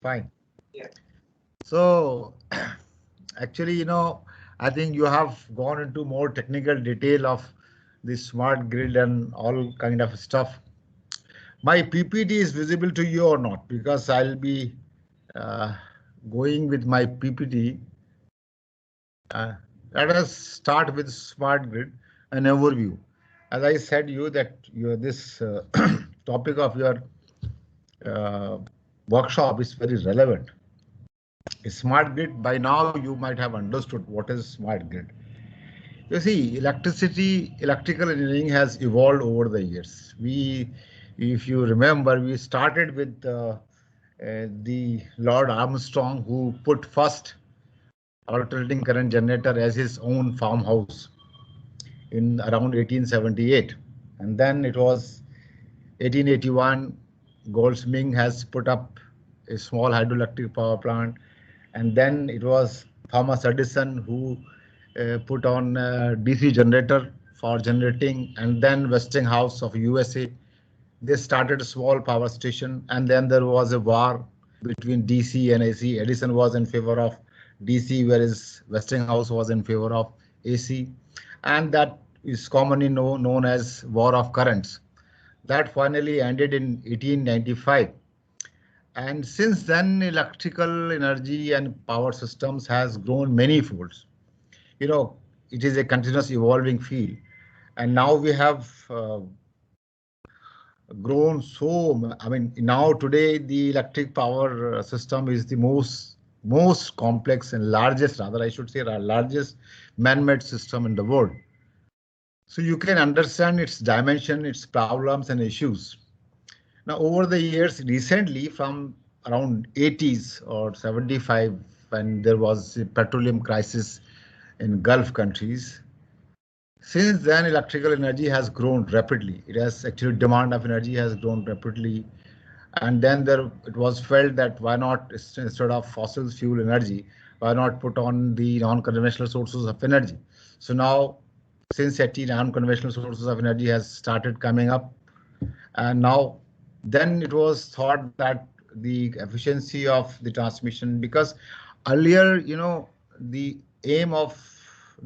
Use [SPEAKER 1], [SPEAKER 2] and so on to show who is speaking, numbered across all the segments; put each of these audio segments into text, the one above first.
[SPEAKER 1] Fine. So, actually, I think you have gone into more technical detail of the smart grid and all kind of stuff. My PPT is visible to you or not? Because I'll be uh, going with my PPT. Uh, Let us start with smart grid, an overview. As I said you that this topic of your uh, workshop is very relevant. Smart grid, by now you might have understood what is smart grid. You see, electrical engineering has evolved over the years. If you remember, we started with the Lord Armstrong, who put first alternating current generator as his own farmhouse in around 1878. And then it was 1881, Goldsmith has put up a small hydroelectric power plant. And then it was Thomas Edison who put on a DC generator for generating. And then Westinghouse of USA, they started a small power station. And then there was a war between DC and AC. Edison was in favor of DC, whereas Westinghouse was in favor of AC. And that is commonly known as War of Currents. That finally ended in 1895. And since then, electrical energy and power systems has grown many folds. You know, it is a continuous evolving field. And now we have grown so, I mean, now today the electric power system is the most complex and largest, rather I should say, largest man-made system in the world. So you can understand its dimension, its problems and issues. Now, over the years, recently from around 80s or 75, when there was a petroleum crisis in Gulf countries, since then electrical energy has grown rapidly. It has actually demand of energy has grown rapidly. And then there it was felt that why not instead of fossil fuel energy, why not put on the non-conventional sources of energy? So now since 80 non-conventional sources of energy has started coming up, and now then it was thought that the efficiency of the transmission, because earlier the aim of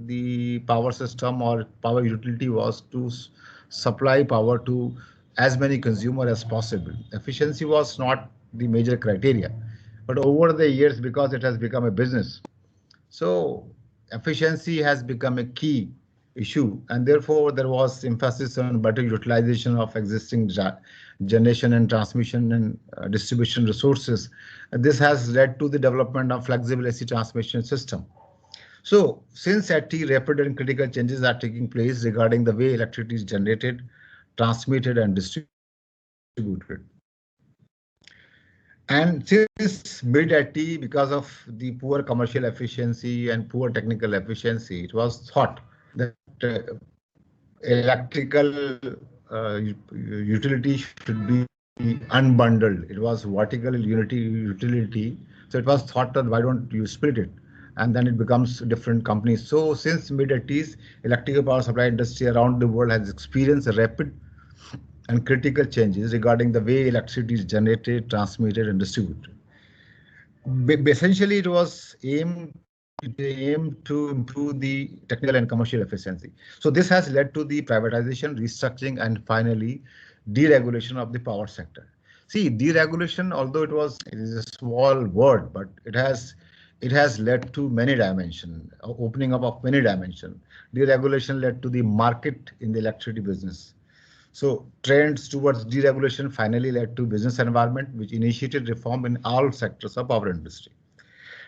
[SPEAKER 1] the power system or power utility was to supply power to as many consumer as possible. Efficiency was not the major criteria, but over the years, because it has become a business, so efficiency has become a key issue, and therefore there was emphasis on better utilization of existing generation and transmission and distribution resources. This has led to the development of flexible AC transmission system. So since AT, rapid and critical changes are taking place regarding the way electricity is generated, transmitted and distributed. And since mid-80, because of the poor commercial efficiency and poor technical efficiency, it was thought that electrical utility should be unbundled. It was vertical utility. So it was thought that why don't you split it? And then it becomes different companies. So since mid-80s, electrical power supply industry around the world has experienced a rapid and critical changes regarding the way electricity is generated, transmitted, and distributed. Essentially, it was aimed to improve the technical and commercial efficiency. So this has led to the privatization, restructuring, and finally deregulation of the power sector. See, deregulation, although it is a small word, but it has led to many dimensions, opening up of many dimensions. Deregulation led to the market in the electricity business. So trends towards deregulation finally led to business environment, which initiated reform in all sectors of our industry.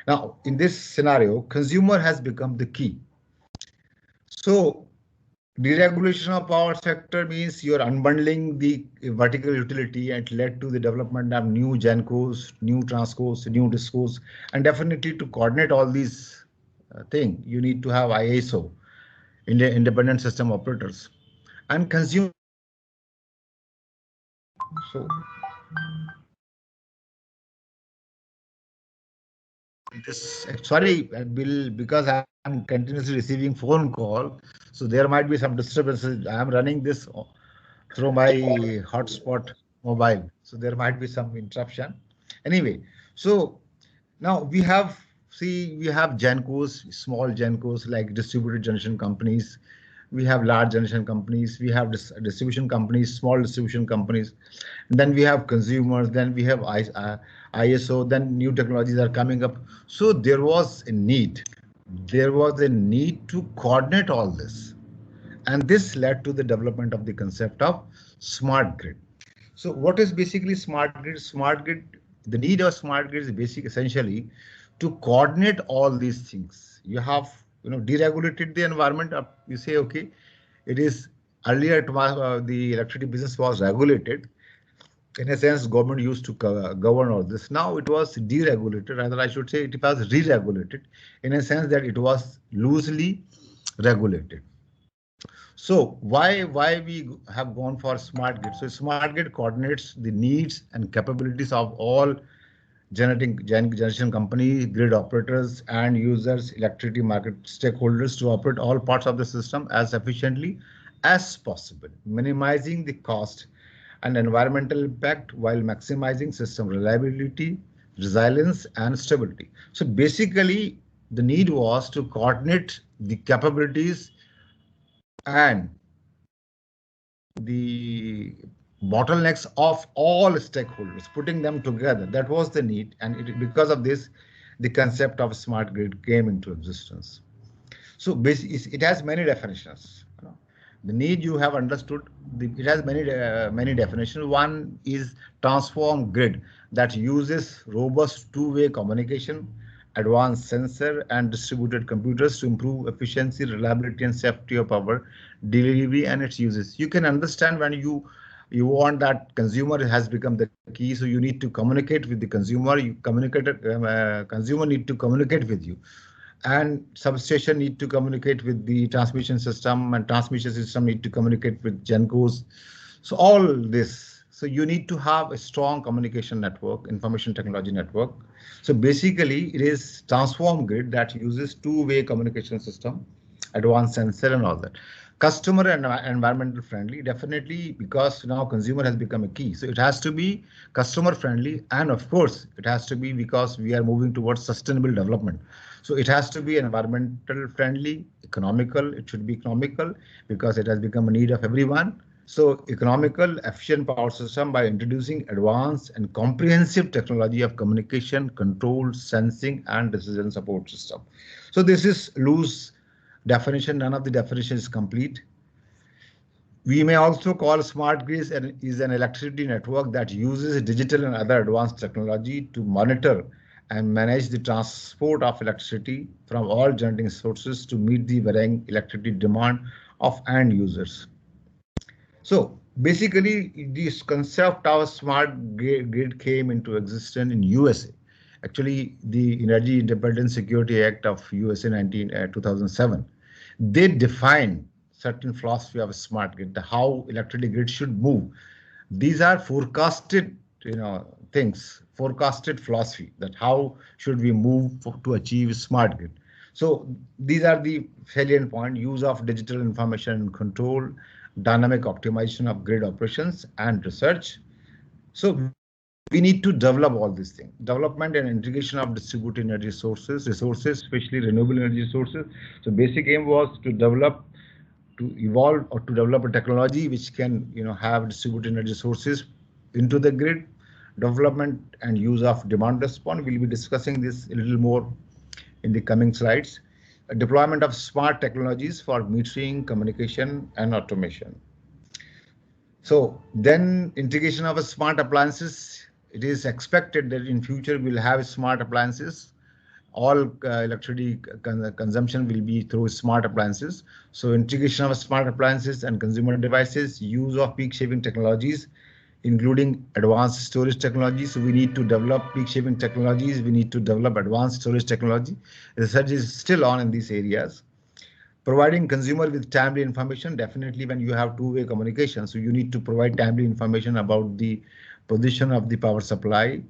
[SPEAKER 1] Now, in this scenario, consumer has become the key. So deregulation of power sector means you're unbundling the vertical utility and led to the development of new GenCos, new Transcos, new DISCos, and definitely to coordinate all these things, you need to have ISO, independent system operators, and consumer. So this, sorry, Bill, because I'm continuously receiving phone call, so there might be some disturbances. I am running this through my hotspot mobile, so there might be some interruption. Anyway, So now we have Gencos, small Gencos like distributed generation companies. We have large generation companies. We have distribution companies, small distribution companies. And then we have consumers. Then we have ISO. Then new technologies are coming up. So there was a need. There was a need to coordinate all this. And this led to the development of the concept of smart grid. So what is basically smart grid? Smart grid, the need of smart grid is essentially to coordinate all these things. You have, deregulated the environment. You say, okay, it is earlier the electricity business was regulated. In a sense, government used to govern all this. Now it was deregulated, rather I should say it was re-regulated in a sense that it was loosely regulated. So why we have gone for smart grid? So smart grid coordinates the needs and capabilities of all generation companies, grid operators, and users, electricity market stakeholders to operate all parts of the system as efficiently as possible, minimizing the cost and environmental impact while maximizing system reliability, resilience, and stability. So basically, the need was to coordinate the capabilities and the bottlenecks of all stakeholders, putting them together. That was the need, and because of this, the concept of smart grid came into existence. So basically, it has many definitions. The need you have understood. It has many definitions. One is transform grid that uses robust two-way communication, advanced sensor and distributed computers to improve efficiency, reliability, and safety of power delivery and its uses. You can understand when you want that consumer has become the key, so you need to communicate with the consumer. Consumer need to communicate with you, and substation need to communicate with the transmission system, and transmission system need to communicate with Gencos. So all this, so you need to have a strong communication network, information technology network. So basically it is transform grid that uses two-way communication system, advanced sensor and all that. Customer and environmental friendly, definitely, because now consumer has become a key. So it has to be customer friendly, and of course it has to be because we are moving towards sustainable development. So it has to be environmental friendly, economical. It should be economical because it has become a need of everyone. So economical, efficient power system by introducing advanced and comprehensive technology of communication, control, sensing, and decision support system. So this is loose definition. None of the definition is complete. We may also call smart grids is an electricity network that uses digital and other advanced technology to monitor and manage the transport of electricity from all generating sources to meet the varying electricity demand of end users. So basically, this concept of smart grid came into existence in USA. Actually, the Energy Independence Security Act of USA 2007, they define certain philosophy of a smart grid, how electricity grid should move. These are forecasted, things, forecasted philosophy that how should we move to achieve smart grid. So these are the salient point: use of digital information and control, dynamic optimization of grid operations, and research. So we need to develop all these things. Development and integration of distributed energy sources, especially renewable energy sources. So basic aim was to evolve or to develop a technology which can, have distributed energy sources into the grid. Development and use of demand response. We'll be discussing this a little more in the coming slides. Deployment of smart technologies for metering, communication, and automation. So then integration of a smart appliances. It is expected that in future we'll have smart appliances. All electricity consumption will be through smart appliances. So integration of smart appliances and consumer devices, use of peak shaving technologies, including advanced storage technologies. So we need to develop peak shaving technologies. We need to develop advanced storage technology. Research is still on in these areas. Providing consumer with timely information, definitely when you have two-way communication, so you need to provide timely information about the position of the power supply,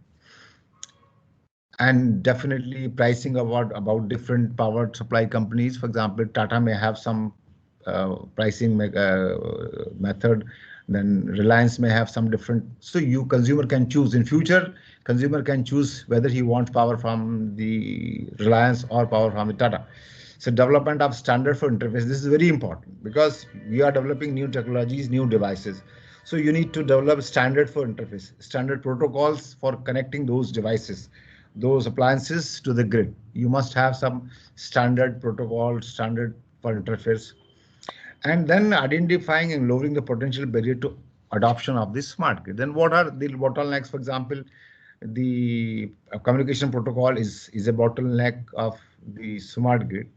[SPEAKER 1] and definitely pricing about different power supply companies. For example, Tata may have some pricing method. Then Reliance may have some different. So you consumer can choose. In future, consumer can choose whether he wants power from the Reliance or power from the Tata. So development of standard for interface. This is very important because we are developing new technologies, new devices. So you need to develop standard for interface, standard protocols for connecting those devices, those appliances to the grid. You must have some standard protocol, standard for interface, and then identifying and lowering the potential barrier to adoption of this smart grid. Then what are the bottlenecks? For example, the communication protocol is a bottleneck of the smart grid.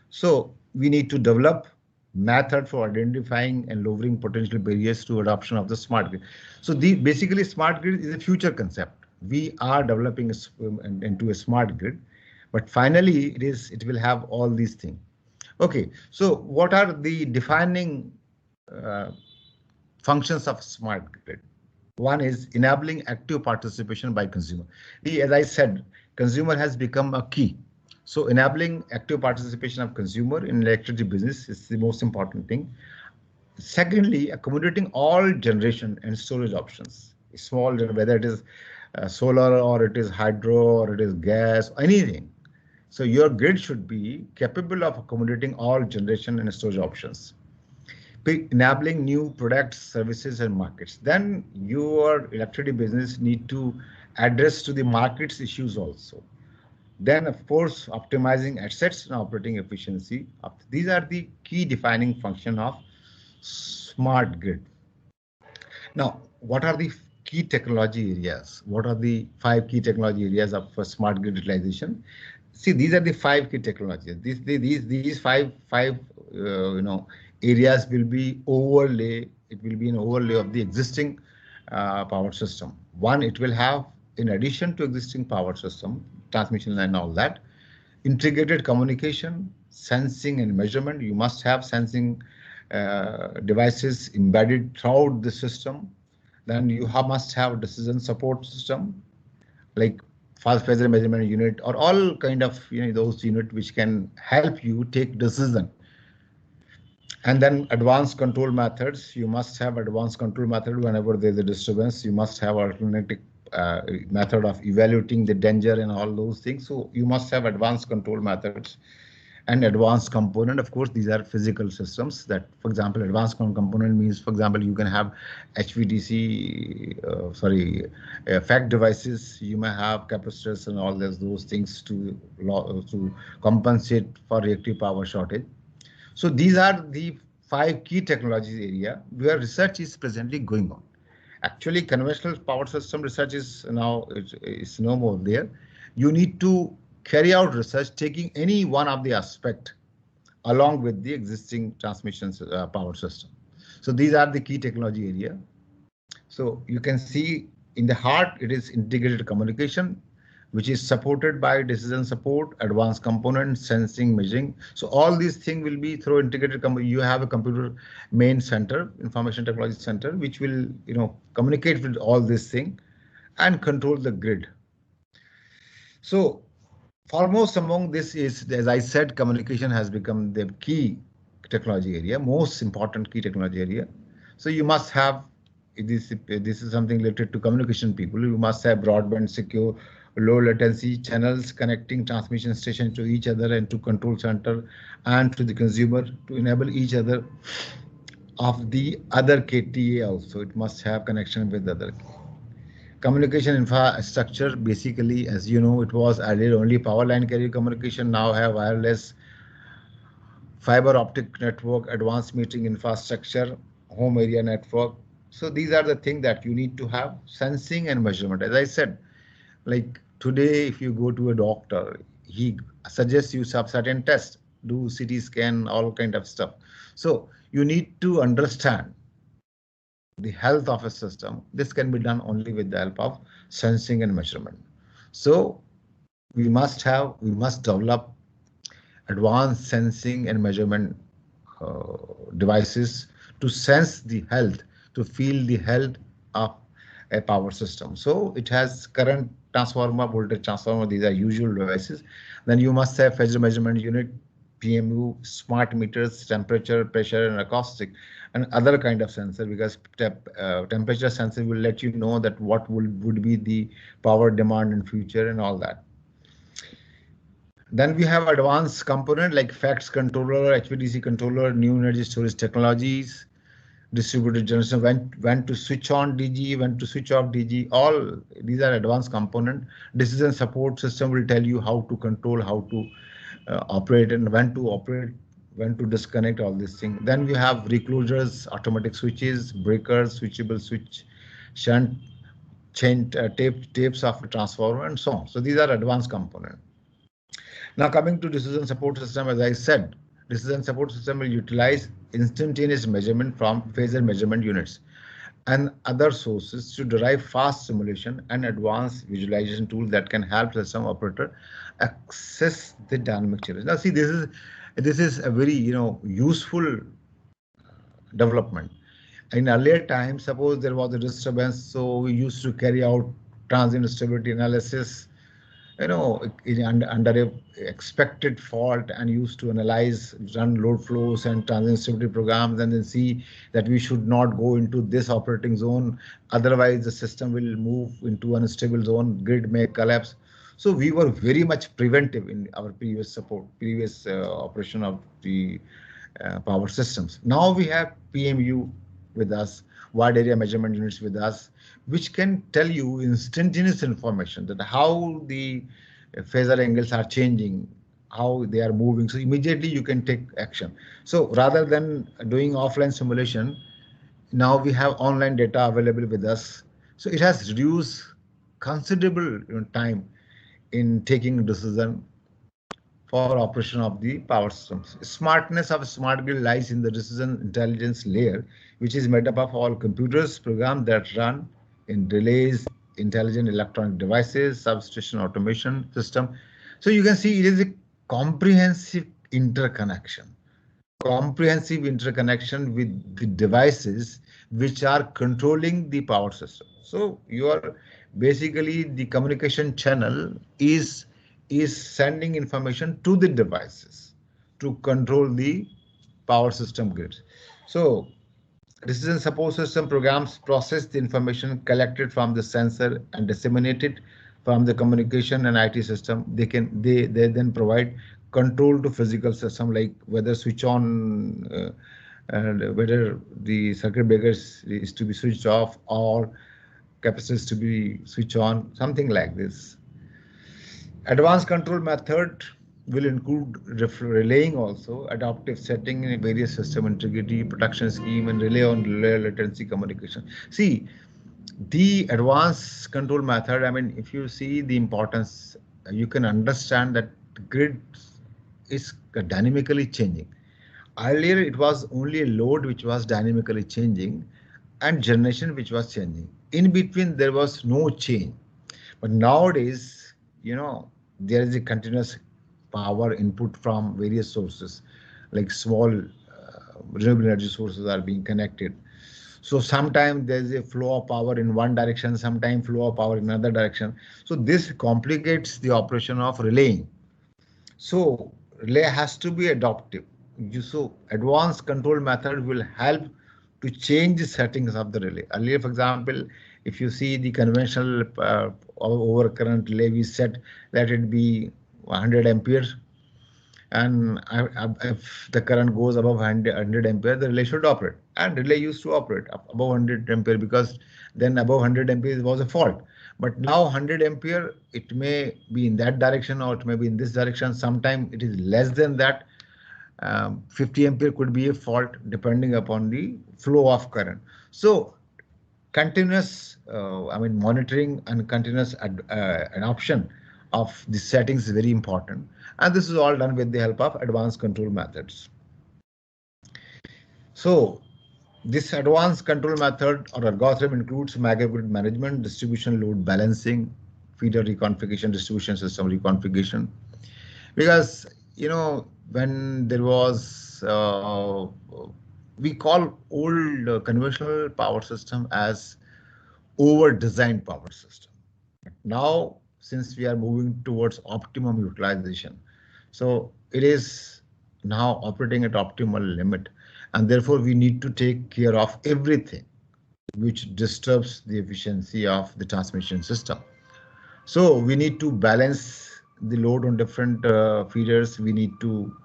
[SPEAKER 1] So we need to develop method for identifying and lowering potential barriers to adoption of the smart grid. So the basically smart grid is a future concept. We are developing into a smart grid, but finally it will have all these things. Okay, so what are the defining uh, functions of smart grid? One is enabling active participation by consumer. As I said, consumer has become a key. So enabling active participation of consumer in electricity business is the most important thing. Secondly, accommodating all generation and storage options. Small, whether it is solar or it is hydro or it is gas, anything. So your grid should be capable of accommodating all generation and storage options, enabling new products, services, and markets. Then your electricity business need to address to the markets issues also. Then, of course, optimizing assets and operating efficiency. These are the key defining function of smart grid. Now, what are the key technology areas? What are the 5 key technology areas of smart grid utilization? See, these are the 5 key technologies. These five areas will be overlay. It will be an overlay of the existing power system. One, it will have, in addition to existing power system, transmission line, all that, integrated communication, sensing and measurement. You must have sensing devices embedded throughout the system. Then you must have a decision support system like fast phasor measurement unit or all kind of those unit which can help you take decision. And then advanced control methods. You must have advanced control method whenever there's a disturbance. You must have alternative method of evaluating the danger and all those things. So you must have advanced control methods and advanced component. Of course, these are physical systems that, for example, advanced component means, for example, you can have HVDC, FACT devices. You may have capacitors and all those things to compensate for reactive power shortage. So these are the 5 key technologies area where research is presently going on. Actually, conventional power system research is now it's no more there. You need to carry out research taking any one of the aspect along with the existing transmission power system. So these are the key technology area. So you can see in the heart it is integrated communication, which is supported by decision support, advanced components, sensing, measuring. So all these things will be through integrated. You have a computer main center, information technology center, which will communicate with all this thing and control the grid. So foremost among this is, as I said, communication has become the key technology area, most important key technology area. So you must have this is something related to communication people. You must have broadband, secure, low latency channels connecting transmission stations to each other and to control center and to the consumer to enable each other of the other KTA also. It must have connection with other communication infrastructure. Basically, as you know, it was earlier only power line carrier communication. Now have wireless, fiber optic network, advanced metering infrastructure, home area network. So these are the things that you need to have. Sensing and measurement. As I said, like today, if you go to a doctor, he suggests you some certain test, do CT scan, all kind of stuff. So you need to understand the health of a system. This can be done only with the help of sensing and measurement. So we must develop advanced sensing and measurement devices to sense the health, to feel the health of a power system. So it has current transformer, voltage transformer. These are usual devices. Then you must have phasor measurement unit PMU, smart meters, temperature, pressure, and acoustic, and other kind of sensor, because temperature sensor will let you know that what would be the power demand in future and all that. Then we have advanced component like FACTS controller, HVDC controller, new energy storage technologies, distributed generation, when to switch on DG, when to switch off DG, all these are advanced component. Decision support system will tell you how to control, how to operate, and when to operate, when to disconnect, all these things. Then we have reclosers, automatic switches, breakers, switchable switch, shunt, chain, tapes of a transformer, and so on. So these are advanced components. Now coming to decision support system, as I said, decision support system will utilize instantaneous measurement from phasor measurement units and other sources to derive fast simulation and advanced visualization tool that can help system operator access the dynamic changes. Now see, this is a very useful development. In earlier times, suppose there was a disturbance, so we used to carry out transient stability analysis under a expected fault, and used to analyze, run load flows and transient stability programs, and then see that we should not go into this operating zone, otherwise the system will move into unstable zone, grid may collapse. So we were very much preventive in our previous operation of the power systems. Now we have PMU with us, wide area measurement units with us, which can tell you instantaneous information that how the phasor angles are changing, how they are moving. So immediately you can take action. So rather than doing offline simulation, now we have online data available with us. So it has reduced considerable time in taking decision for operation of the power systems. Smartness of smart grid lies in the decision intelligence layer, which is made up of all computers, programs that run in relays, intelligent electronic devices, substation automation system. So you can see it is a comprehensive interconnection with the devices which are controlling the power system. So basically the communication channel is sending information to the devices to control the power system grids. So decision support system programs process the information collected from the sensor and disseminate it from the communication and IT system. They then provide control to physical system, like whether switch on and whether the circuit breakers is to be switched off or capacitors to be switched on, something like this. Advanced control method will include relaying also, adaptive setting in various system integrity, protection scheme, and relay on low latency communication. See, the advanced control method, I mean, if you see the importance, you can understand that the grid is dynamically changing. Earlier, it was only a load which was dynamically changing and generation which was changing. In between, there was no change. But nowadays, there is a continuous power input from various sources, like small renewable energy sources are being connected. So sometimes there's a flow of power in one direction, sometimes flow of power in another direction. So this complicates the operation of relaying. So relay has to be adaptive. So advanced control method will help to change the settings of the relay. Earlier, for example, if you see the conventional overcurrent relay, we set let it be 100 amperes, and if the current goes above 100 ampere, the relay should operate. And relay used to operate above 100 ampere because then above 100 ampere was a fault. But now 100 ampere, it may be in that direction or it may be in this direction. Sometimes it is less than that. 50 ampere could be a fault depending upon the flow of current. So continuous, monitoring and continuous adoption of the settings is very important. And this is all done with the help of advanced control methods. So this advanced control method or algorithm includes microgrid management, distribution load balancing, feeder reconfiguration, distribution system reconfiguration. Because, when there was, we call old conventional power system as over-designed power system. Now, since we are moving towards optimum utilization, so it is now operating at optimal limit, and therefore we need to take care of everything which disturbs the efficiency of the transmission system. So we need to balance the load on different feeders. We need to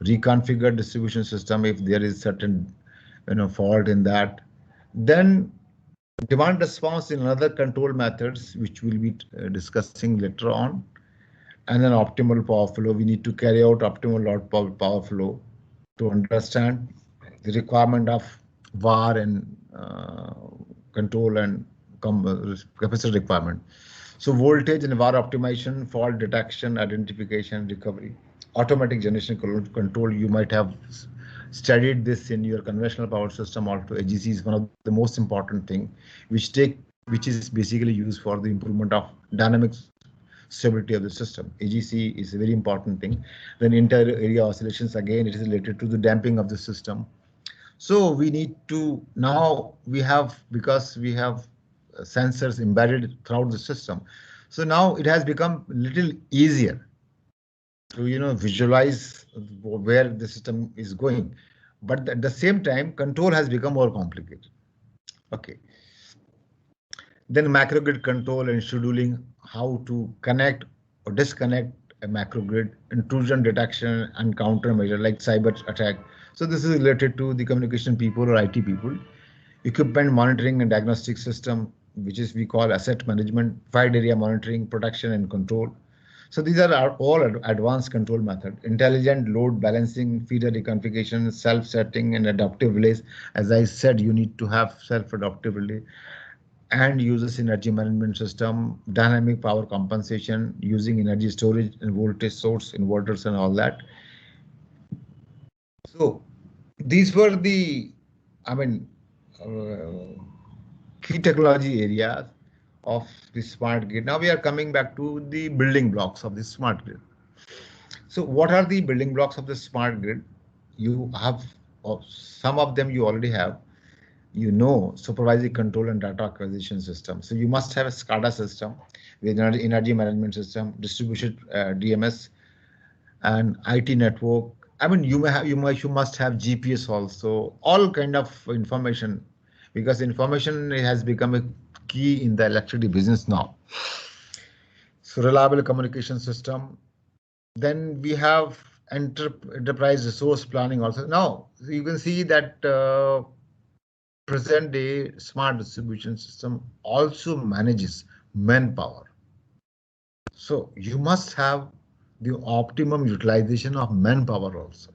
[SPEAKER 1] reconfigure distribution system if there is certain fault in that. Then demand response in another control methods which we'll be discussing later on, and then optimal power flow. We need to carry out optimal load power flow to understand the requirement of VAR and control and capacity requirement. So voltage and VAR optimization, fault detection, identification, recovery, automatic generation control. You might have studied this in your conventional power system. Also, AGC is one of the most important thing, which is basically used for the improvement of dynamic stability of the system. AGC is a very important thing. Then inter-area oscillations, again, it is related to the damping of the system. So we need to now because we have sensors embedded throughout the system. So now it has become a little easier to visualize where the system is going, but at the same time control has become more complicated. Okay. Then macro grid control and scheduling, how to connect or disconnect a macro grid, intrusion detection and countermeasure like cyber attack. So this is related to the communication people or IT people. Equipment monitoring and diagnostic system, which is we call asset management, wide area monitoring, protection and control. So these are all advanced control method. Intelligent load balancing, feeder reconfiguration, self-setting and adaptive relays. As I said, you need to have self-adaptive relay and uses energy management system, dynamic power compensation using energy storage and voltage source inverters and all that. So these were the, key technology areas of the smart grid. Now we are coming back to the building blocks of the smart grid. So what are the building blocks of the smart grid? You have some of them you already have. Supervisory control and data acquisition system. So you must have a SCADA system with energy management system, distribution DMS, and IT network. You must have GPS also. All kind of information, because information has become a key in the electricity business now. So reliable communication system. Then we have enterprise resource planning also. Now you can see that present day smart distribution system also manages manpower. So you must have the optimum utilization of manpower also.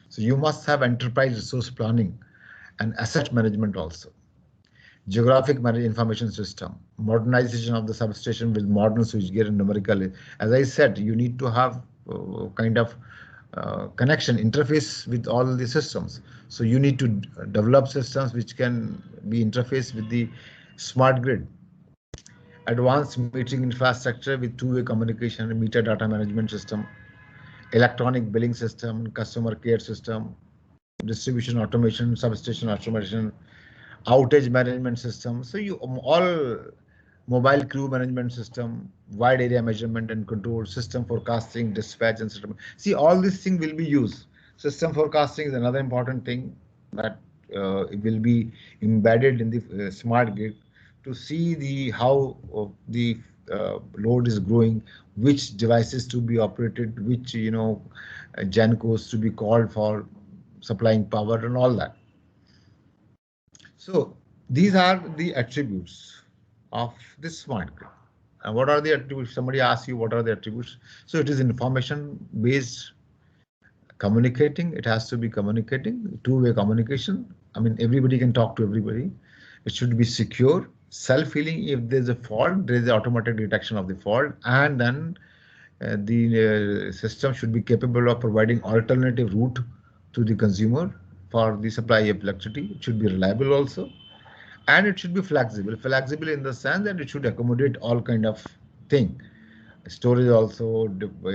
[SPEAKER 1] So you must have enterprise resource planning and asset management also. Geographic information system, modernization of the substation with modern switchgear and numerical. As I said, you need to have kind of connection interface with all the systems. So you need to develop systems which can be interfaced with the smart grid. Advanced metering infrastructure with two-way communication and meter data management system, electronic billing system, customer care system, distribution automation, substation automation, outage management system. So you all mobile crew management system, wide area measurement and control, system forecasting, dispatch and settlement. See, all these things will be used. System forecasting is another important thing that it will be embedded in the smart grid to see how the load is growing, which devices to be operated, which GenCos to be called for supplying power and all that. So these are the attributes of this smart grid. And what are the attributes? Somebody asks you what are the attributes. So it is information based communicating. It has to be communicating, two-way communication. Everybody can talk to everybody. It should be secure, self-healing. If there's a fault, there is automatic detection of the fault, and then the system should be capable of providing alternative route to the consumer for the supply of electricity. It should be reliable also, and it should be flexible. Flexible in the sense that it should accommodate all kind of thing. Storage also.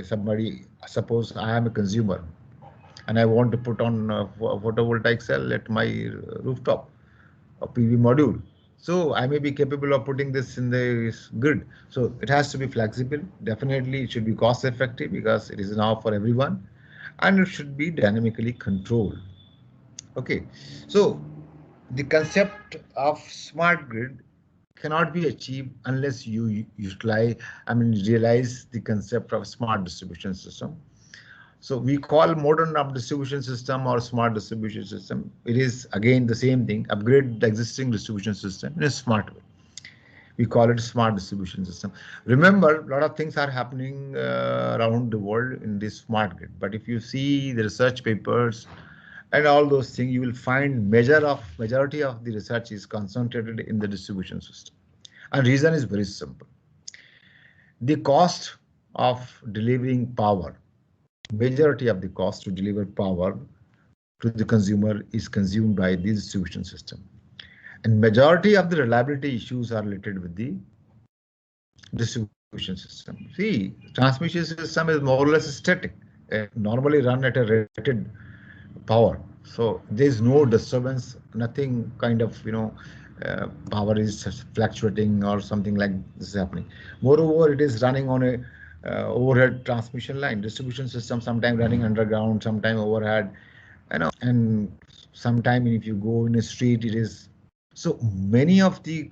[SPEAKER 1] Somebody, suppose I am a consumer and I want to put on a photovoltaic cell at my rooftop, a PV module. So I may be capable of putting this in the grid. So it has to be flexible. Definitely it should be cost effective because it is now for everyone. and it should be dynamically controlled. Okay, so the concept of smart grid cannot be achieved unless you utilize, realize the concept of smart distribution system. So we call modern distribution system or smart distribution system. It is again the same thing, upgrade the existing distribution system in a smart way. We call it smart distribution system. Remember, a lot of things are happening around the world in this smart grid. But if you see the research papers and all those things, you will find majority of the research is concentrated in the distribution system. And reason is very simple. The cost of delivering power, majority of the cost to deliver power to the consumer is consumed by the distribution system. And majority of the reliability issues are related with the distribution system. See, transmission system is more or less static, normally run at a rated power. So there's no disturbance, nothing kind of, power is fluctuating or something like this is happening. Moreover, it is running on a overhead transmission line. Distribution system sometime running underground, sometime overhead, and sometime if you go in a street, it is. So many of the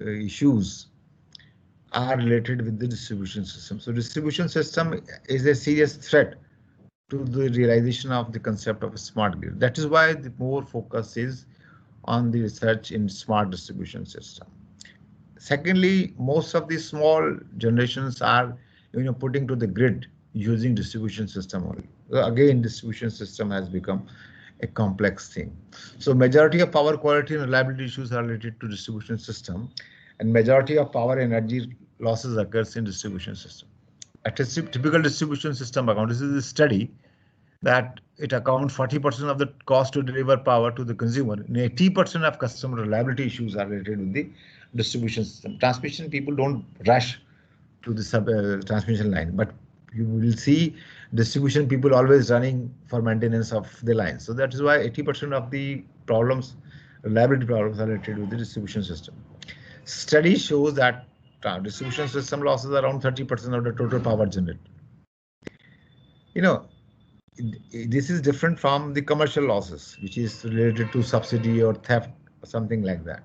[SPEAKER 1] issues are related with the distribution system. So distribution system is a serious threat to the realization of the concept of a smart grid. That is why the more focus is on the research in smart distribution system. Secondly, most of the small generations are putting to the grid using distribution system only. Again, distribution system has become a complex thing. So majority of power quality and reliability issues are related to distribution system, and majority of power energy losses occurs in distribution system. A typical distribution system account, this is a study that it accounts 40% of the cost to deliver power to the consumer, and 80% of customer reliability issues are related with the distribution system. Transmission people don't rush to the transmission line, but you will see distribution people always running for maintenance of the line. So that is why 80% of the problems, reliability problems, are related with the distribution system. Study shows that distribution system losses around 30% of the total power generated. This is different from the commercial losses, which is related to subsidy or theft or something like that.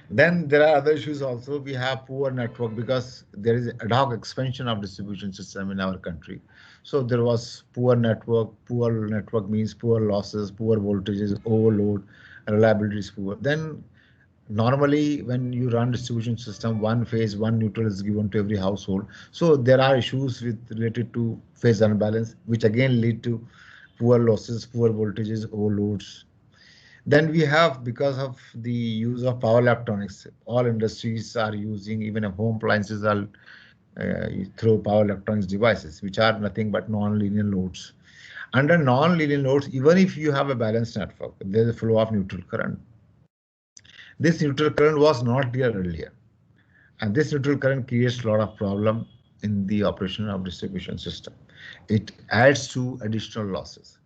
[SPEAKER 1] Then there are other issues also. We have poor network because there is ad hoc expansion of distribution system in our country. So there was poor network. Poor network means poor losses, poor voltages, overload, reliability is poor. Then normally when you run distribution system, one phase, one neutral is given to every household. So there are issues related to phase unbalance, which again lead to poor losses, poor voltages, overloads. Then we have, because of the use of power electronics, all industries are using, even home appliances are through power electronics devices, which are nothing but non-linear loads. Under non-linear loads, even if you have a balanced network, there is a flow of neutral current. This neutral current was not there earlier. And this neutral current creates a lot of problem in the operation of distribution system. It adds to additional losses.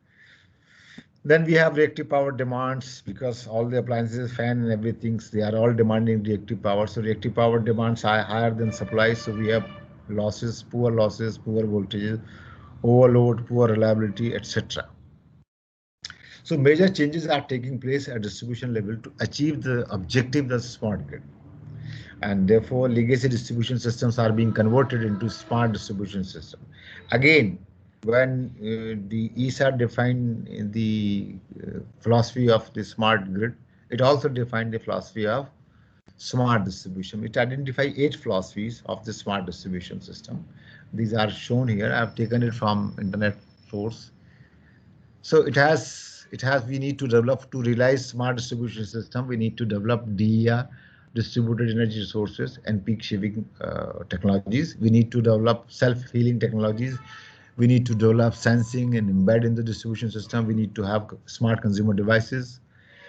[SPEAKER 1] Then we have reactive power demands, because all the appliances, fan and everything, they are all demanding reactive power. So reactive power demands are higher than supply. So we have losses, poor voltages, overload, poor reliability, etc. So major changes are taking place at distribution level to achieve the objective of the smart grid. And therefore legacy distribution systems are being converted into smart distribution system. Again, when the ESA defined the philosophy of the smart grid, it also defined the philosophy of smart distribution. It identified 8 philosophies of the smart distribution system. These are shown here. I've taken it from internet source. So we need to develop, to realize smart distribution system, we need to develop DER, distributed energy resources, and peak shaving technologies. We need to develop self-healing technologies. We need to develop sensing and embed in the distribution system. We need to have smart consumer devices.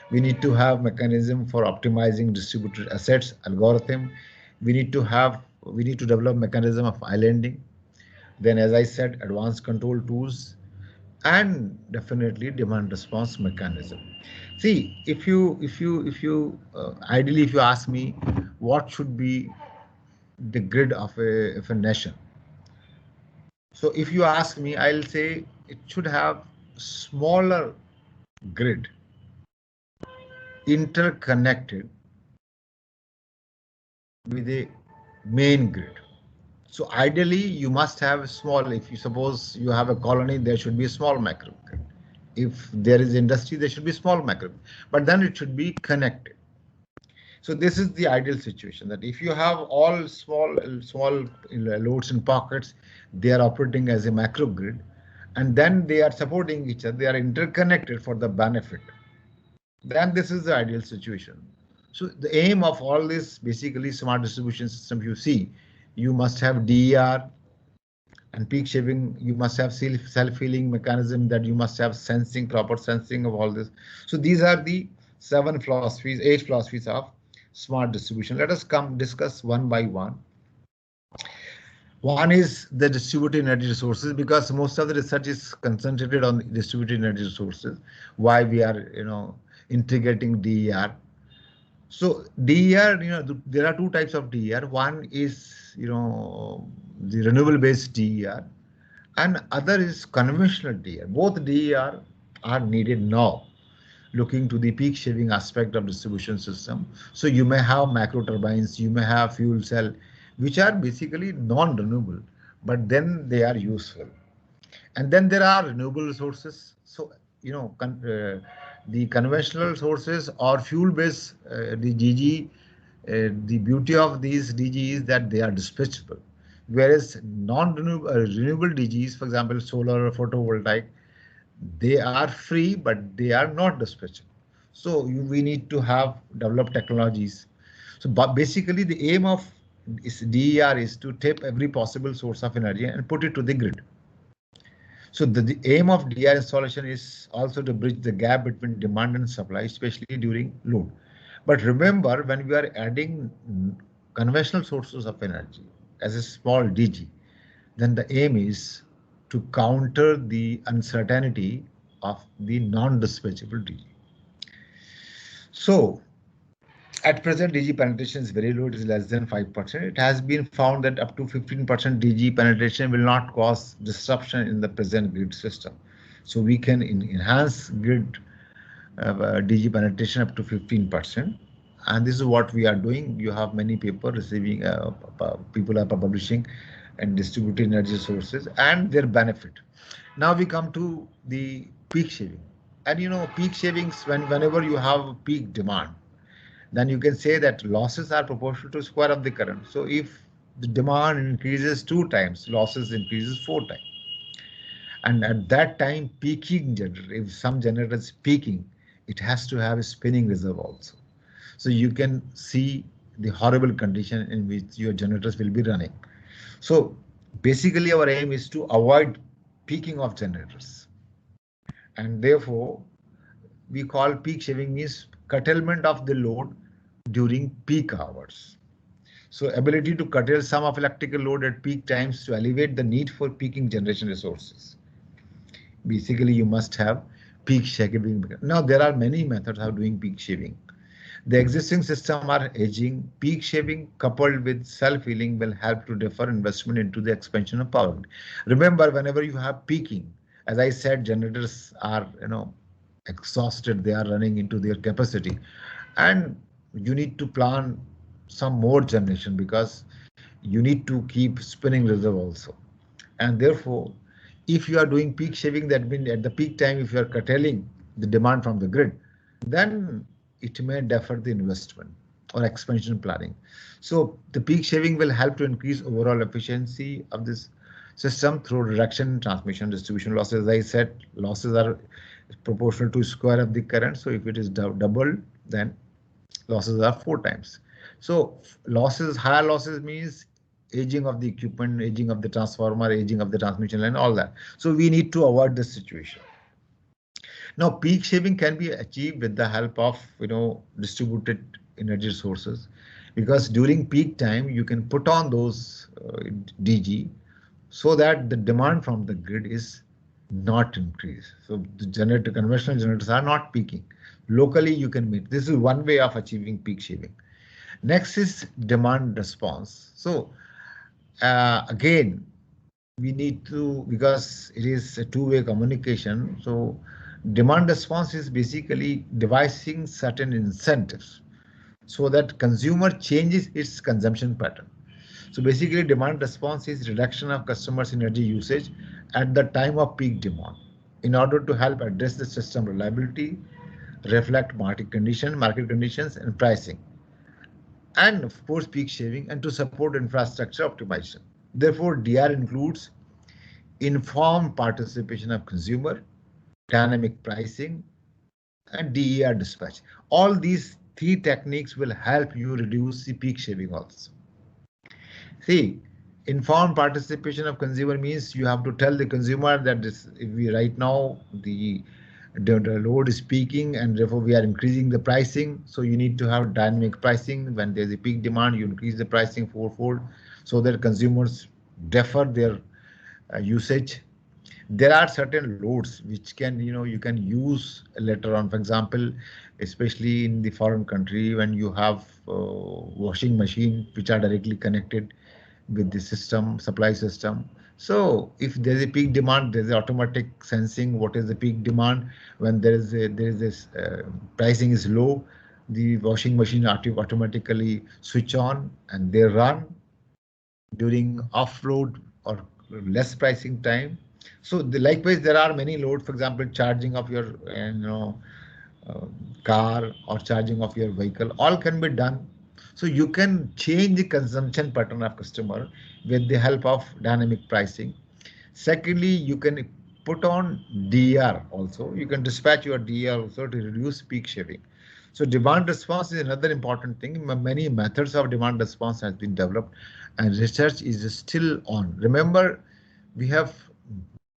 [SPEAKER 1] We need to have mechanism for optimizing distributed assets, algorithm. We need to develop mechanism of islanding. Then, as I said, advanced control tools, and definitely demand response mechanism. See, ideally, if you ask me, what should be the grid of a nation? So if you ask me, I'll say it should have smaller grid interconnected with a main grid. So ideally, you must have a small, if you suppose you have a colony, there should be a small microgrid. If there is industry, there should be small microgrid, but then it should be connected. So this is the ideal situation, that if you have all small loads in pockets, they are operating as a macro grid, and then they are supporting each other, they are interconnected for the benefit. Then this is the ideal situation. So the aim of all this basically smart distribution system, you see, you must have DER and peak shaving, you must have self-healing mechanism, that you must have sensing, proper sensing of all this. So these are the 8 philosophies of smart distribution. Let us come discuss one by one. One is the distributed energy resources, because most of the research is concentrated on distributed energy resources. Why we are, integrating DER. So DER, there are two types of DER. One is, the renewable based DER, and other is conventional DER. Both DER are needed now, looking to the peak shaving aspect of distribution system. So you may have macro turbines, you may have fuel cell, which are basically non-renewable, but then they are useful. And then there are renewable resources. So, the conventional sources or fuel-based, the DG, the beauty of these DG is that they are dispatchable. Whereas non-renewable renewable DGs, for example, solar or photovoltaic, they are free, but they are not dispatchable. So we need to have developed technologies. So but basically the aim of DER is to tap every possible source of energy and put it to the grid. So the aim of DER installation is also to bridge the gap between demand and supply, especially during load. But remember, when we are adding conventional sources of energy as a small DG, then the aim is to counter the uncertainty of the non-dispatchable DG. So at present, DG penetration is very low, it is less than 5%. It has been found that up to 15% DG penetration will not cause disruption in the present grid system. So we can enhance grid DG penetration up to 15%. And this is what we are doing. You have many papers receiving, people are publishing and distributed energy sources and their benefit. Now we come to the peak shaving. And peak shavings, whenever you have peak demand, then you can say that losses are proportional to square of the current. So if the demand increases 2 times, losses increases 4 times. And at that time, peaking generator, if some generator is peaking, it has to have a spinning reserve also. So you can see the horrible condition in which your generators will be running. So basically our aim is to avoid peaking of generators. And therefore, we call peak shaving means curtailment of the load during peak hours. So ability to curtail some of electrical load at peak times to alleviate the need for peaking generation resources. Basically, you must have peak shaving. Now, there are many methods of doing peak shaving. The existing system are aging. Peak shaving coupled with self-healing will help to defer investment into the expansion of power. Remember, whenever you have peaking, as I said, generators are, exhausted. They are running into their capacity. And you need to plan some more generation because you need to keep spinning reserve also. And therefore, if you are doing peak shaving, that means at the peak time, if you are curtailing the demand from the grid, then it may defer the investment or expansion planning. So the peak shaving will help to increase overall efficiency of this system through reduction in transmission distribution losses. As I said, losses are proportional to square of the current. So if it is doubled, then losses are 4 times. So higher losses means aging of the equipment, aging of the transformer, aging of the transmission line, all that. So we need to avoid this situation. Now, peak shaving can be achieved with the help of, distributed energy sources, because during peak time, you can put on those DG so that the demand from the grid is not increased. So the conventional generators are not peaking. Locally, you can meet. This is one way of achieving peak shaving. Next is demand response. So again, we need to, because it is a two-way communication. So demand response is basically devising certain incentives so that consumer changes its consumption pattern. So basically demand response is reduction of customers' energy usage at the time of peak demand in order to help address the system reliability, reflect market conditions and pricing, and of course peak shaving, and to support infrastructure optimization. Therefore, DR includes informed participation of consumer, dynamic pricing, and DER dispatch. All these three techniques will help you reduce the peak shaving also. See, informed participation of consumer means you have to tell the consumer that this, if we right now the load is peaking and therefore we are increasing the pricing. So you need to have dynamic pricing. When there's a peak demand, you increase the pricing fourfold so that consumers defer their usage. There are certain loads which can, you can use later on. For example, especially in the foreign country, when you have washing machine which are directly connected with the system, supply system. So if there is a peak demand, there is automatic sensing what is the peak demand. When there is this pricing is low, the washing machine automatically switch on and they run during off-load or less pricing time. So likewise, there are many loads. For example, charging of your uh, car or charging of your vehicle, all can be done. So you can change the consumption pattern of customer with the help of dynamic pricing. Secondly, you can put on DR also. You can dispatch your DR also to reduce peak shaving. So demand response is another important thing. Many methods of demand response has been developed and research is still on. Remember, we have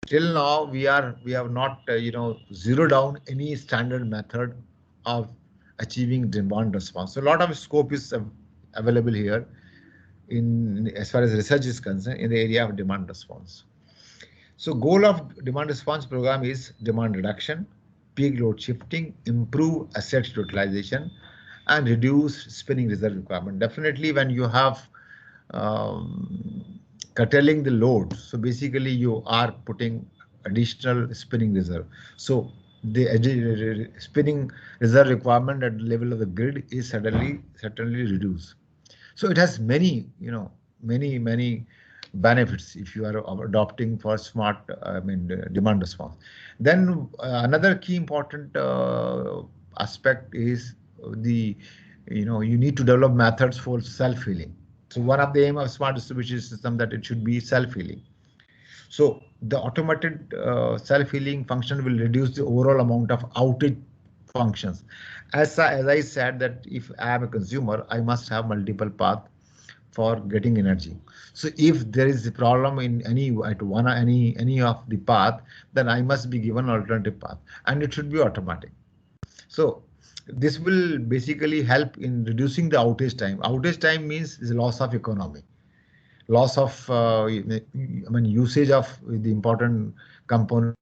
[SPEAKER 1] till now we have not zero down any standard method of achieving demand response. So a lot of scope is available here in as far as research is concerned in the area of demand response. So goal of demand response program is demand reduction, peak load shifting, improve asset utilization, and reduce spinning reserve requirement. Definitely when you have um, curtailing the load, so basically you are putting additional spinning reserve. So the spinning reserve requirement at the level of the grid is certainly reduced. So it has many, many benefits if you are adopting for smart, demand response. Then another key important aspect is the, you need to develop methods for self-healing. So one of the aim of smart distribution system that it should be self-healing. So the automated self-healing function will reduce the overall amount of outage functions. As I said that if I am a consumer, I must have multiple paths for getting energy. So if there is a problem in any of the path, then I must be given alternative path, and it should be automatic. So this will basically help in reducing the outage time. Outage time means is loss of economy, loss of usage of the important component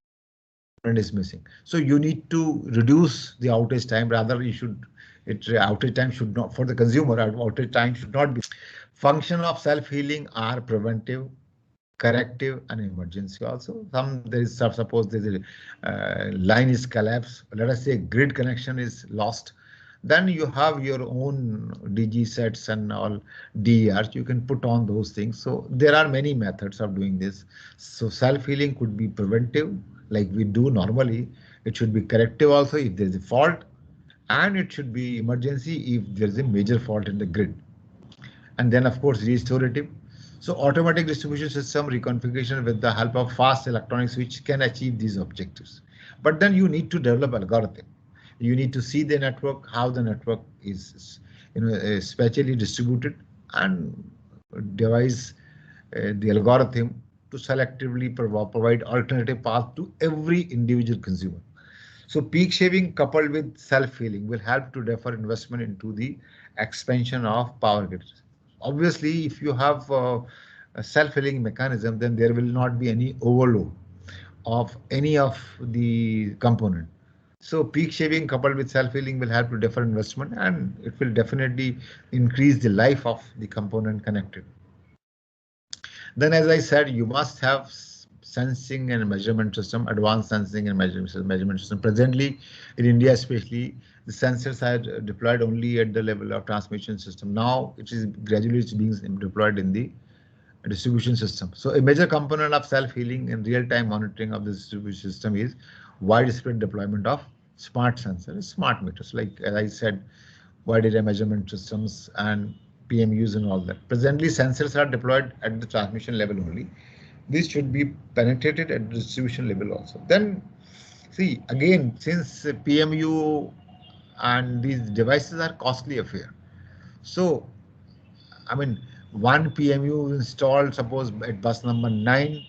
[SPEAKER 1] is missing. So you need to reduce the outage time. Rather, outage time should not, for the consumer, outage time should not be. Function of self-healing are preventive, corrective, and emergency also. Suppose there's a line is collapsed, let us say grid connection is lost, then you have your own DG sets and all DERs. You can put on those things. So there are many methods of doing this. So self-healing could be preventive, like we do normally. It should be corrective also if there's a fault, and it should be emergency if there's a major fault in the grid. And then of course restorative. So automatic distribution system reconfiguration with the help of fast electronic switch can achieve these objectives. But then you need to develop algorithm. You need to see the network, how the network is, spatially distributed, and devise the algorithm to selectively provide alternative path to every individual consumer. So peak shaving coupled with self-healing will help to defer investment into the expansion of power grids. Obviously, if you have a self-healing mechanism, then there will not be any overload of any of the component. So peak shaving coupled with self-healing will help to defer investment, and it will definitely increase the life of the component connected. Then, as I said, you must have sensing and measurement system, advanced sensing and measurement system. Presently, in India especially, the sensors are deployed only at the level of transmission system. Now, it is gradually it's being deployed in the distribution system. So, a major component of self-healing and real-time monitoring of the distribution system is widespread deployment of smart sensors, smart meters. Like as I said, wide area measurement systems and PMUs and all that. Presently, sensors are deployed at the transmission level only. This should be penetrated at the distribution level also. Then, see, again, since PMU and these devices are costly affair. So, I mean, one PMU installed, suppose at bus number 9,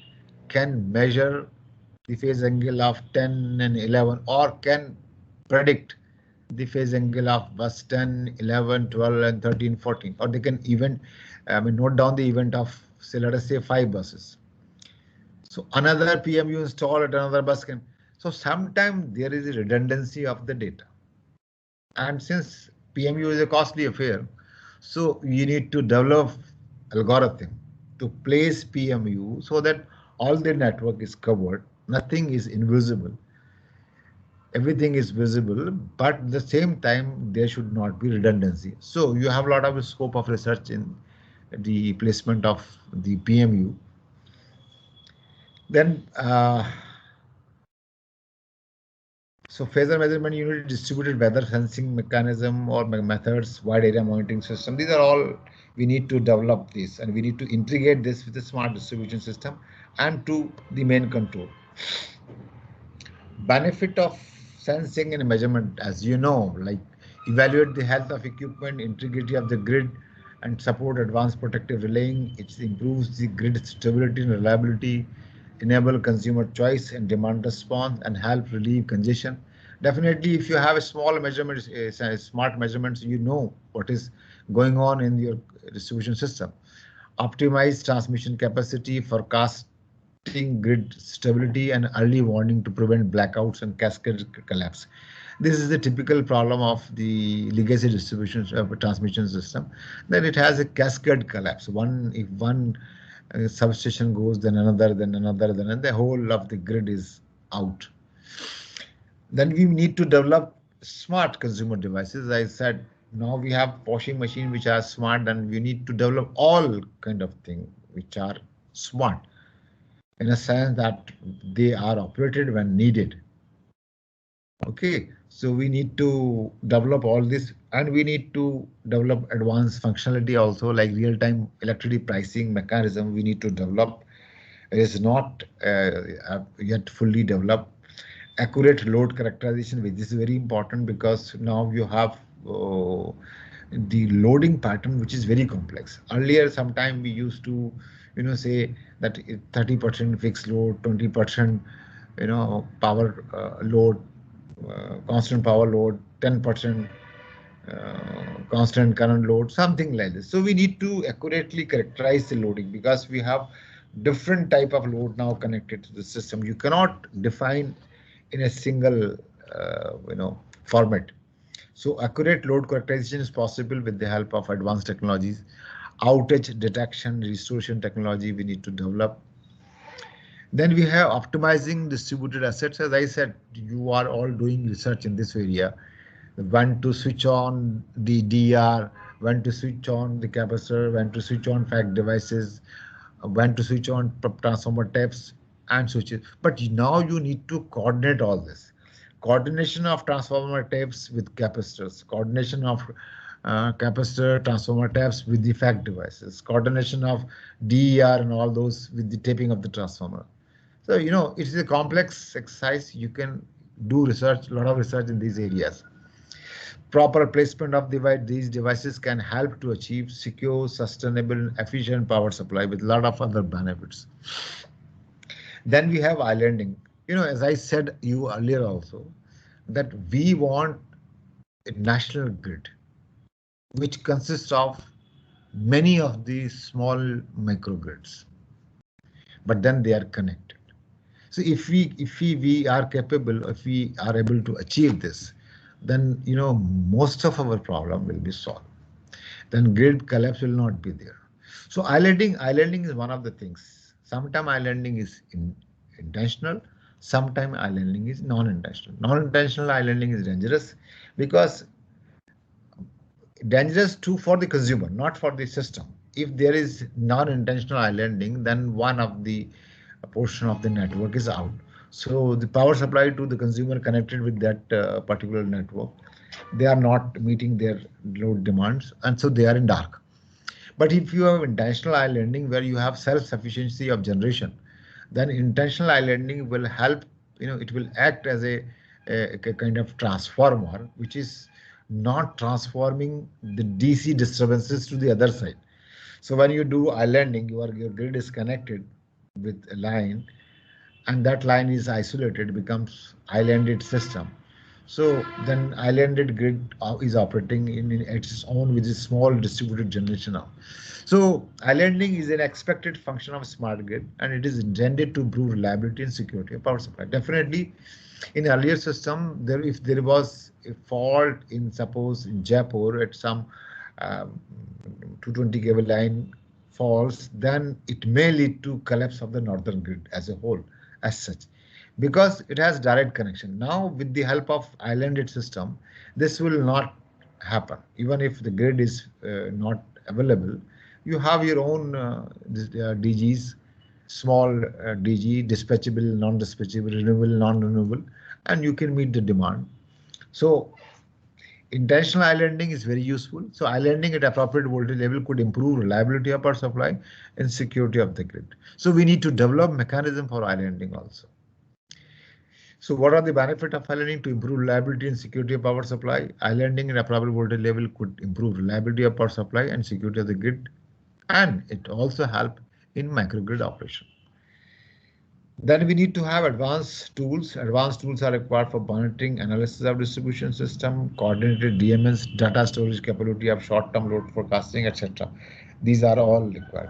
[SPEAKER 1] can measure the phase angle of 10 and 11, or can predict the phase angle of bus 10, 11, 12, and 13, 14, or they can even, note down the event of, say, let us say 5 buses. So another PMU installed at another bus can. So sometimes there is a redundancy of the data. And since PMU is a costly affair, so you need to develop algorithm to place PMU so that all the network is covered, nothing is invisible. Everything is visible, but at the same time, there should not be redundancy. So you have a lot of scope of research in the placement of the PMU. Then, so phasor measurement unit, distributed weather sensing mechanism or methods, wide area monitoring system. These are all we need to develop this, and we need to integrate this with the smart distribution system and to the main control. Benefit of sensing and measurement, as you know, like evaluate the health of equipment, integrity of the grid, and support advanced protective relaying. It improves the grid stability and reliability, enable consumer choice and demand response, and help relieve congestion. Definitely, if you have a small measurements, smart measurements, you know what is going on in your distribution system. Optimize transmission capacity, forecasting grid stability, and early warning to prevent blackouts and cascade collapse. This is the typical problem of the legacy distribution transmission system. Then it has a cascade collapse. If one substation goes, then another, then the whole of the grid is out. Then we need to develop smart consumer devices. I said, now we have washing machine which are smart, and we need to develop all kind of things which are smart, in a sense that they are operated when needed. Okay, so we need to develop all this, and we need to develop advanced functionality also, like real-time electricity pricing mechanism we need to develop. It is not yet fully developed. Accurate load characterization, which is very important, because now you have the loading pattern, which is very complex. Earlier, sometime we used to, say that 30% fixed load, 20%, power load, constant power load, 10% constant current load, something like this. So we need to accurately characterize the loading, because we have different type of load now connected to the system. You cannot define in a single, format. So accurate load characterization is possible with the help of advanced technologies. Outage detection, restoration technology we need to develop. Then we have optimizing distributed assets. As I said, you are all doing research in this area. When to switch on the DR, when to switch on the capacitor, when to switch on fact devices, when to switch on transformer taps and switches. But now you need to coordinate all this. Coordination of transformer taps with capacitors, coordination of capacitor transformer taps with the fact devices, coordination of DER and all those with the taping of the transformer. So, it is a complex exercise. You can do research, a lot of research in these areas. Proper placement of these devices can help to achieve secure, sustainable, efficient power supply with a lot of other benefits. Then we have islanding. As I said you earlier also, that we want a national grid, which consists of many of these small microgrids, but then they are connected. So if we are capable, if we are able to achieve this, then most of our problem will be solved. Then grid collapse will not be there. So islanding is one of the things. Sometimes islanding is intentional, sometimes islanding is non-intentional. Non-intentional islanding is dangerous because dangerous too for the consumer, not for the system. If there is non-intentional islanding, then one of the portion of the network is out. So the power supply to the consumer connected with that particular network, they are not meeting their load demands, and so they are in dark. But if you have intentional islanding where you have self-sufficiency of generation, then intentional islanding will help, it will act as a kind of transformer, which is not transforming the DC disturbances to the other side. So when you do islanding, your grid is connected with a line, and that line is isolated, becomes islanded system. So then islanded grid is operating in its own with a small distributed generation now. So islanding is an expected function of smart grid, and it is intended to improve reliability and security of power supply. Definitely, in earlier system, if there was a fault in, suppose in Jaipur at some 220 kV line falls, then it may lead to collapse of the northern grid as a whole, as such, because it has direct connection. Now, with the help of islanded system, this will not happen. Even if the grid is not available, you have your own DGs, small DG, dispatchable, non-dispatchable, renewable, non-renewable, and you can meet the demand. So intentional islanding is very useful. So islanding at appropriate voltage level could improve reliability of our supply and security of the grid. So we need to develop mechanism for islanding also. So what are the benefits of islanding? To improve reliability and security of power supply? Islanding at appropriate voltage level could improve reliability of power supply and security of the grid, and it also help in microgrid operation. Then we need to have advanced tools. Advanced tools are required for monitoring, analysis of distribution system, coordinated DMS, data storage capability of short-term load forecasting, etc. These are all required.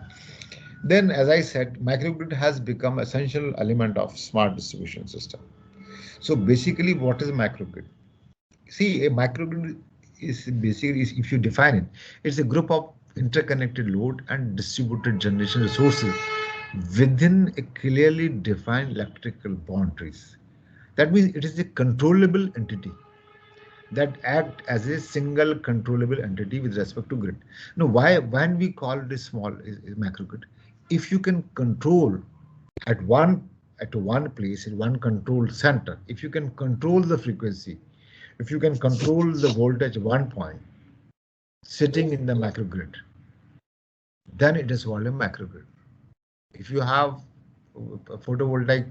[SPEAKER 1] Then, as I said, microgrid has become essential element of smart distribution system. So basically, what is a microgrid? See, a microgrid is basically, if you define it, it's a group of interconnected load and distributed generation resources within a clearly defined electrical boundaries. That means it is a controllable entity that act as a single controllable entity with respect to grid. Now, why when we call it a small is microgrid? If you can control at one place in one control center, if you can control the frequency, if you can control the voltage at one point, sitting in the microgrid, then it is called a microgrid. If you have a photovoltaic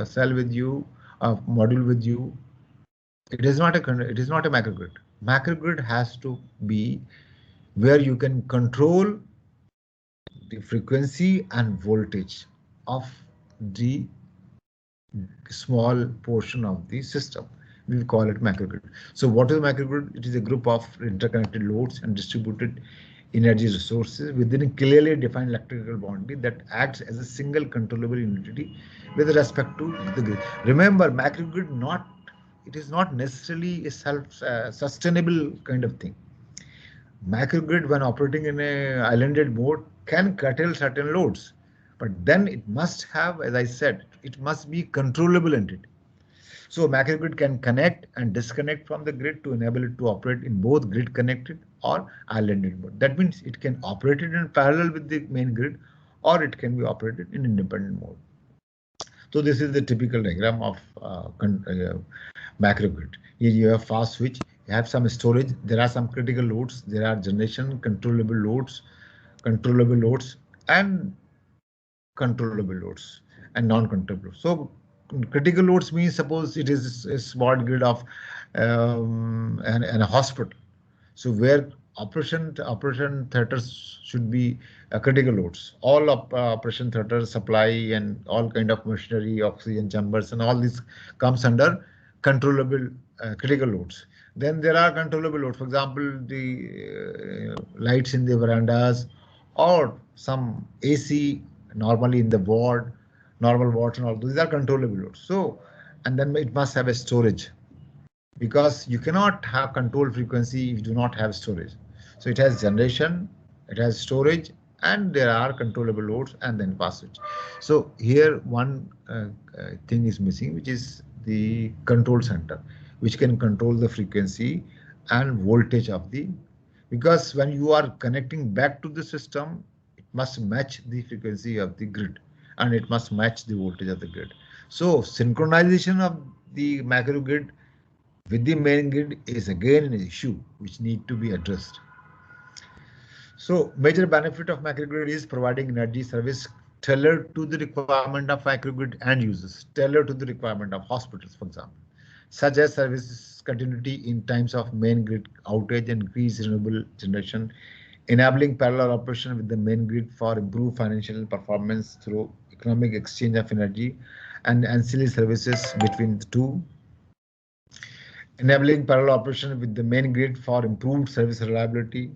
[SPEAKER 1] cell with you, a module with you, it is not a microgrid. Microgrid has to be where you can control the frequency and voltage of the small portion of the system. We call it microgrid. So what is microgrid? It is a group of interconnected loads and distributed energy resources within a clearly defined electrical boundary that acts as a single controllable entity with respect to the grid. Remember, microgrid it is not necessarily a self-sustainable kind of thing. Microgrid, when operating in a islanded mode, can curtail certain loads, but then it must have, as I said, it must be controllable entity. So microgrid can connect and disconnect from the grid to enable it to operate in both grid connected or islanded mode. That means it can operate it in parallel with the main grid, or it can be operated in independent mode. So this is the typical diagram of microgrid. Here you have fast switch, you have some storage, there are some critical loads, there are generation, controllable loads, and non-controllable. So critical loads means, suppose it is a smart grid of and a hospital. So where operation theaters should be critical loads. All of operation theater supply and all kind of machinery, oxygen chambers, and all this comes under controllable critical loads. Then there are controllable loads. For example, the lights in the verandas, or some AC normally in the ward, normal wards, and all these are controllable loads. So, and then it must have a storage, because you cannot have control frequency if you do not have storage. So it has generation, it has storage, and there are controllable loads and then fast switch. So here one thing is missing, which is the control center, which can control the frequency and voltage of the, because when you are connecting back to the system, it must match the frequency of the grid and it must match the voltage of the grid. So synchronization of the microgrid with the main grid is again an issue which need to be addressed. So major benefit of microgrid is providing energy service tailored to the requirement of microgrid end users, tailored to the requirement of hospitals, for example, such as services continuity in times of main grid outage and increased renewable generation, enabling parallel operation with the main grid for improved financial performance through economic exchange of energy and ancillary services between the two, enabling parallel operation with the main grid for improved service reliability,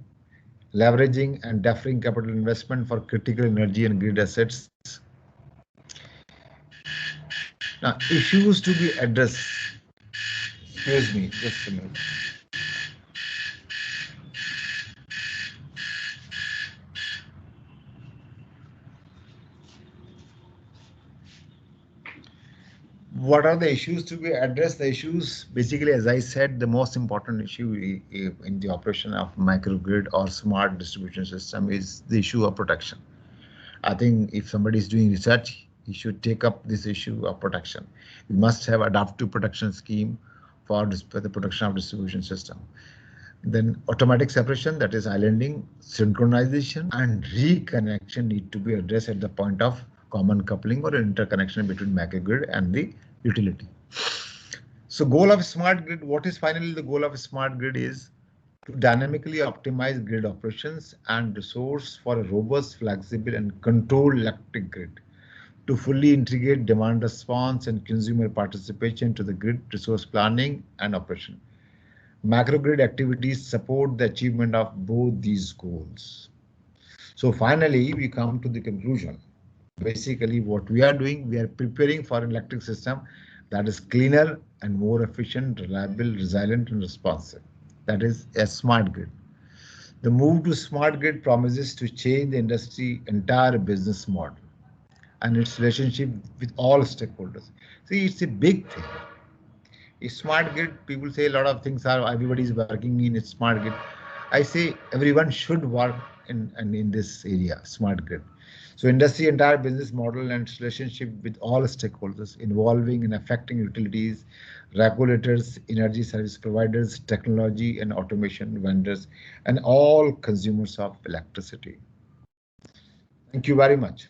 [SPEAKER 1] leveraging and deferring capital investment for critical energy and grid assets. Now, issues to be addressed. Excuse me, just a minute. What are the issues to be addressed? The issues, basically, as I said, the most important issue in the operation of microgrid or smart distribution system is the issue of protection. I think if somebody is doing research, he should take up this issue of protection. We must have adaptive protection scheme for the protection of distribution system. Then automatic separation, that is islanding, synchronization and reconnection need to be addressed at the point of common coupling or interconnection between microgrid and the utility. So goal of smart grid, what is finally the goal of a smart grid is to dynamically optimize grid operations and resource for a robust, flexible and controlled electric grid, to fully integrate demand response and consumer participation to the grid resource planning and operation. Macrogrid activities support the achievement of both these goals. So finally, we come to the conclusion. Basically, what we are doing, we are preparing for an electric system that is cleaner and more efficient, reliable, resilient, and responsive. That is a smart grid. The move to smart grid promises to change the industry entire business model and its relationship with all stakeholders. See, it's a big thing. A smart grid, people say a lot of things are, everybody is working in a smart grid. I say everyone should work in this area, smart grid. So industry entire business model and its relationship with all stakeholders involving and affecting utilities, regulators, energy service providers, technology and automation vendors, and all consumers of electricity. Thank you very much.